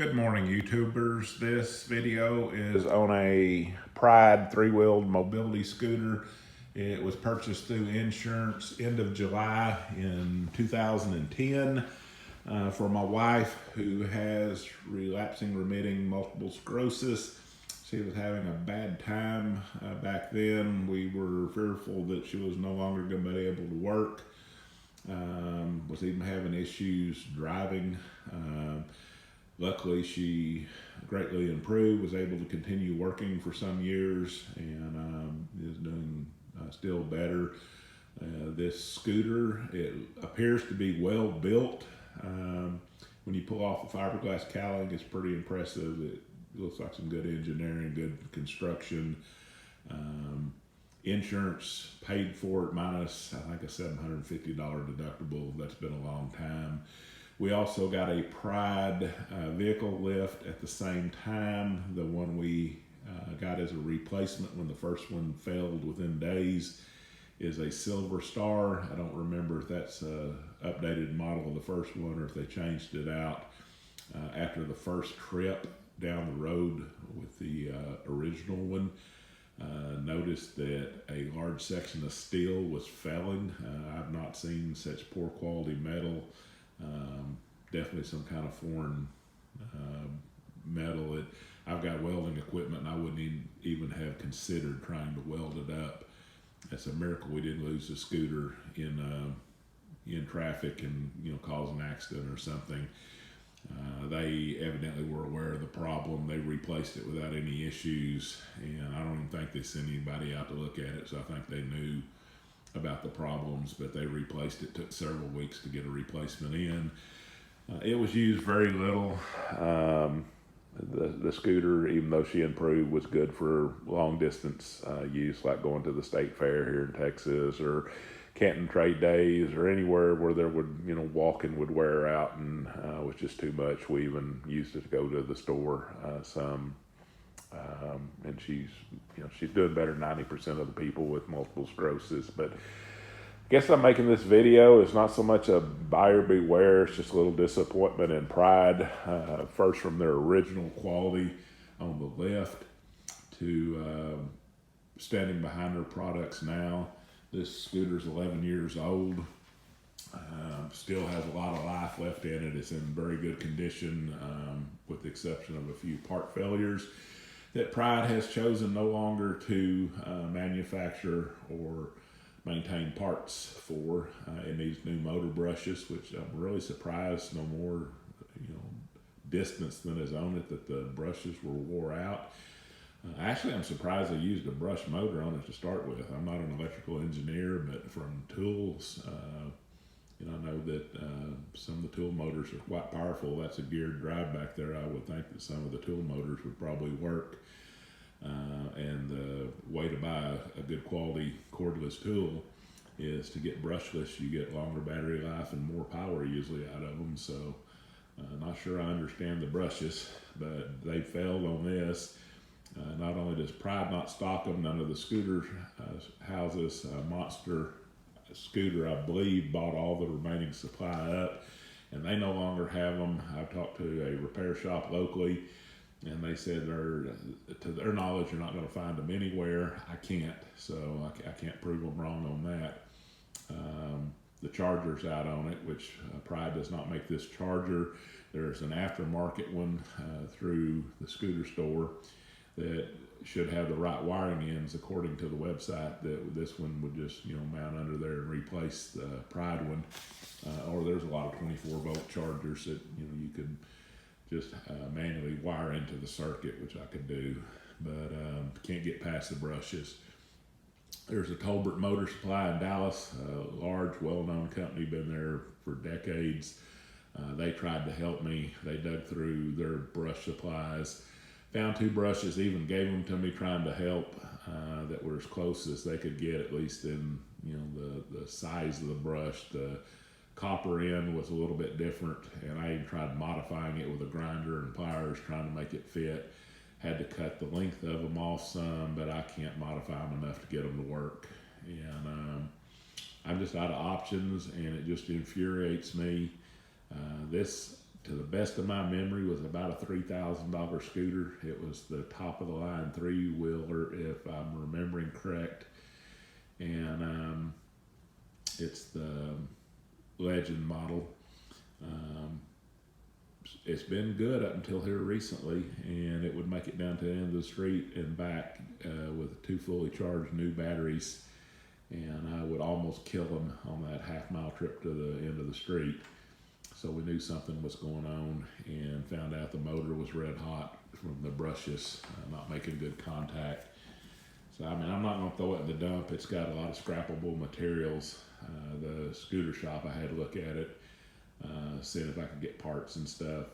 Good morning, YouTubers. This video is on a Pride three-wheeled mobility scooter. It was purchased through insurance end of July in 2010 for my wife, who has relapsing remitting multiple sclerosis. She was having a bad time back then. We were fearful that she was no longer going to be able to work. Was even having issues driving. Luckily, she greatly improved, was able to continue working for some years, and is doing still better. This scooter, it appears to be well built. When you pull off the fiberglass cowling, it's pretty impressive. It looks like some good engineering, good construction. Insurance paid for it minus, I think, a $750 deductible. That's been a long time. We also got a Pride vehicle lift at the same time. The one we got as a replacement when the first one failed within days is a Silver Star. I don't remember if that's an updated model of the first one or if they changed it out after the first trip down the road with the original one. Noticed that a large section of steel was failing. I've not seen such poor quality metal. Definitely some kind of foreign metal. I've got welding equipment, and I wouldn't even have considered trying to weld it up. It's a miracle we didn't lose the scooter in traffic and cause an accident or something. They evidently were aware of the problem. They replaced it without any issues, and I don't even think they sent anybody out to look at it, so I think they knew about the problems, but they replaced it. Took several weeks to get a replacement in. It was used very little. The scooter, even though she improved, was good for long distance use, like going to the state fair here in Texas or Canton trade days or anywhere where there would, walking would wear out and was just too much. We even used it to go to the store some. And she's doing better than 90% of the people with multiple sclerosis. But I guess I'm making this video. It's not so much a buyer beware. It's just a little disappointment in Pride. First, from their original quality on the left to standing behind their products now. This scooter's 11 years old. Still has a lot of life left in it. It's in very good condition, with the exception of a few part failures that Pride has chosen no longer to manufacture or maintain parts for. It needs new motor brushes, which I'm really surprised no more distance than is on it that the brushes were wore out. Actually, I'm surprised they used a brush motor on it to start with. I'm not an electrical engineer, but from tools, I know that some of the tool motors are quite powerful. That's a geared drive back there. I would think that some of the tool motors would probably work. And the way to buy a good quality cordless tool is to get brushless. You get longer battery life and more power usually out of them. So not sure I understand the brushes, but they failed on this. Not only does Pride not stock them, none of the scooter houses, Monster Scooter, I believe, bought all the remaining supply up, and they no longer have them. I've talked to a repair shop locally, and they said to their knowledge, you're not going to find them anywhere. I can't, so I can't prove them wrong on that. The charger's out on it, which Pride does not make this charger. There's an aftermarket one through the scooter store that should have the right wiring ends according to the website. That this one would just mount under there and replace the Pride one. Or there's a lot of 24-volt chargers that you could just manually wire into the circuit, which I could do, but can't get past the brushes. There's a Tolbert Motor Supply in Dallas, a large, well-known company, been there for decades. They tried to help me. They dug through their brush supplies, found two brushes, even gave them to me trying to help, that were as close as they could get, at least in the size of the brush. The copper end was a little bit different, and I even tried modifying it with a grinder and pliers, trying to make it fit. Had to cut the length of them off some, but I can't modify them enough to get them to work. And I'm just out of options, and it just infuriates me. This to the best of my memory, was about a $3,000 scooter. It was the top of the line three-wheeler, if I'm remembering correct. And it's the Legend model. Um, it's been good up until here recently, and it would make it down to the end of the street and back with two fully charged new batteries, and I would almost kill them on that half-mile trip to the end of the street. So we knew something was going on, and found out the motor was red hot from the brushes not making good contact. So I mean, I'm not going to throw it in the dump. It's got a lot of scrappable materials. The scooter shop, I had to look at it, seeing if I could get parts and stuff.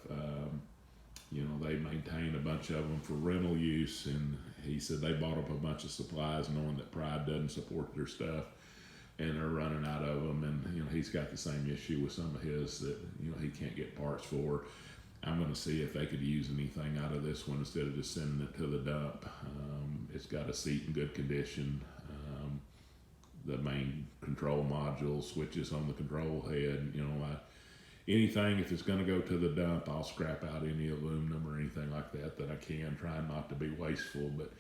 You know, they maintain a bunch of them for rental use, and he said they bought up a bunch of supplies knowing that Pride doesn't support their stuff, and they're running out of them. And you know, he's got the same issue with some of his that, you know, he can't get parts for. I'm going to see if they could use anything out of this one instead of just sending it to the dump. It's got a seat in good condition. The main control module, switches on the control head. You know, anything, if it's going to go to the dump, I'll scrap out any aluminum or anything like that I can, trying not to be wasteful. But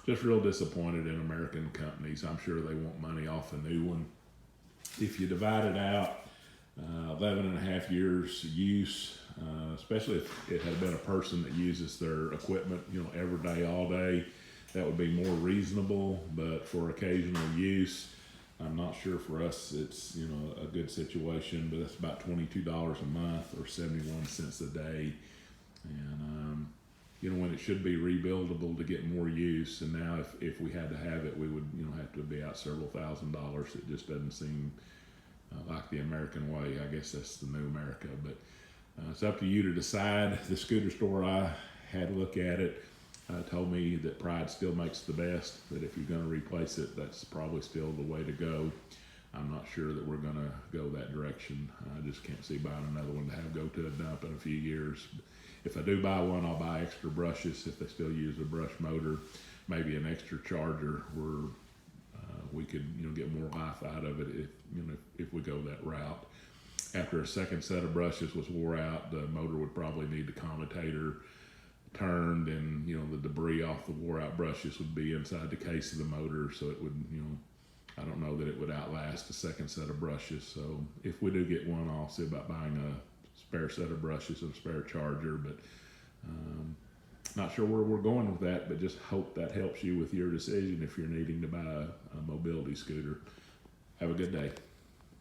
just real disappointed in American companies. I'm sure they want money off a new one. If you divide it out, 11 and a half years use, especially if it had been a person that uses their equipment, you know, every day, all day, that would be more reasonable. But for occasional use, I'm not sure for us it's, you know, a good situation. But that's about $22 a month or 71 cents a day. And you know, when it should be rebuildable to get more use, and now if we had to have it, we would, you know, have to be out several $1,000s. It just doesn't seem like the American way. I guess that's the new America. But it's up to you to decide. The scooter store, I had a look at it, told me that Pride still makes the best, that if you're going to replace it, that's probably still the way to go. I'm not sure that we're going to go that direction. I just can't see buying another one to have go to a dump in a few years. If I do buy one, I'll buy extra brushes if they still use a brush motor, maybe an extra charger where we could, you know, get more life out of it if, you know, if we go that route. After a second set of brushes was wore out, the motor would probably need the commutator turned, and you know, the debris off the wore out brushes would be inside the case of the motor, so it would, you know, I don't know that it would outlast a second set of brushes. So if we do get one, I'll see about buying a spare set of brushes and a spare charger. But not sure where we're going with that, but just hope that helps you with your decision if you're needing to buy a mobility scooter. Have a good day.